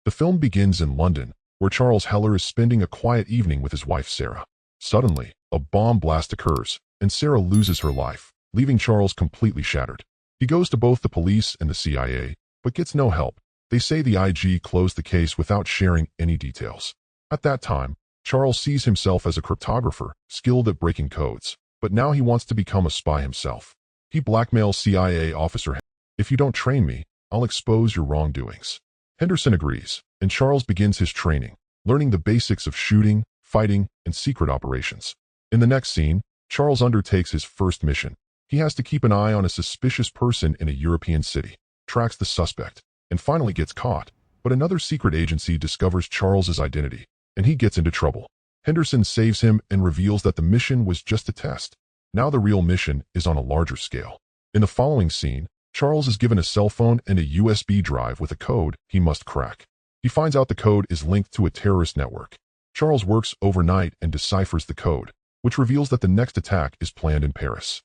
The film begins in London, where Charles Heller is spending a quiet evening with his wife Sarah. Suddenly, a bomb blast occurs, and Sarah loses her life, leaving Charles completely shattered. He goes to both the police and the CIA, but gets no help. They say the IG closed the case without sharing any details. At that time, Charles sees himself as a cryptographer, skilled at breaking codes, but now he wants to become a spy himself. He blackmails CIA officer, "If you don't train me, I'll expose your wrongdoings." Henderson agrees, and Charles begins his training, learning the basics of shooting, fighting, and secret operations. In the next scene, Charles undertakes his first mission. He has to keep an eye on a suspicious person in a European city, tracks the suspect, and finally gets caught. But another secret agency discovers Charles's identity, and he gets into trouble. Henderson saves him and reveals that the mission was just a test. Now the real mission is on a larger scale. In the following scene, Charles is given a cell phone and a USB drive with a code he must crack. He finds out the code is linked to a terrorist network. Charles works overnight and deciphers the code, which reveals that the next attack is planned in Paris.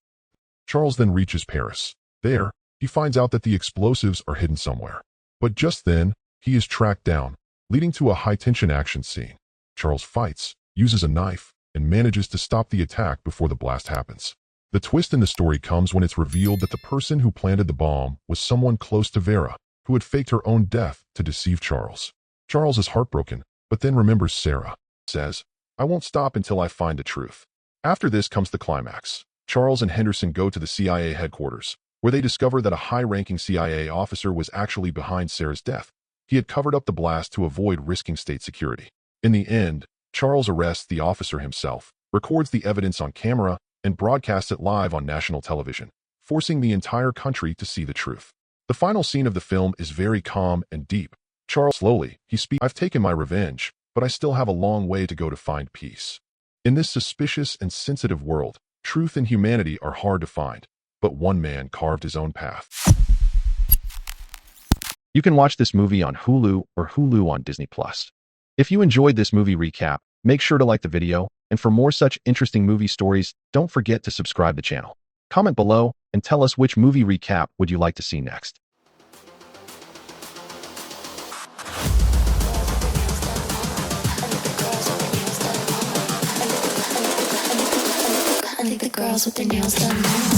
Charles then reaches Paris. There, he finds out that the explosives are hidden somewhere. But just then, he is tracked down, leading to a high-tension action scene. Charles fights, uses a knife, and manages to stop the attack before the blast happens. The twist in the story comes when it's revealed that the person who planted the bomb was someone close to Vera, who had faked her own death to deceive Charles. Charles is heartbroken, but then remembers Sarah. Says, "I won't stop until I find the truth." After this comes the climax. Charles and Henderson go to the CIA headquarters, where they discover that a high-ranking CIA officer was actually behind Sarah's death. He had covered up the blast to avoid risking state security. In the end, Charles arrests the officer himself, records the evidence on camera, and broadcasts it live on national television, forcing the entire country to see the truth. The final scene of the film is very calm and deep. Charles slowly, he speaks, "I've taken my revenge, but I still have a long way to go to find peace." In this suspicious and sensitive world, truth and humanity are hard to find, but one man carved his own path. You can watch this movie on Hulu or Hulu on Disney+. If you enjoyed this movie recap, make sure to like the video, and for more such interesting movie stories, don't forget to subscribe the channel. Comment below and tell us which movie recap would you like to see next. I think the girls with their nails done now.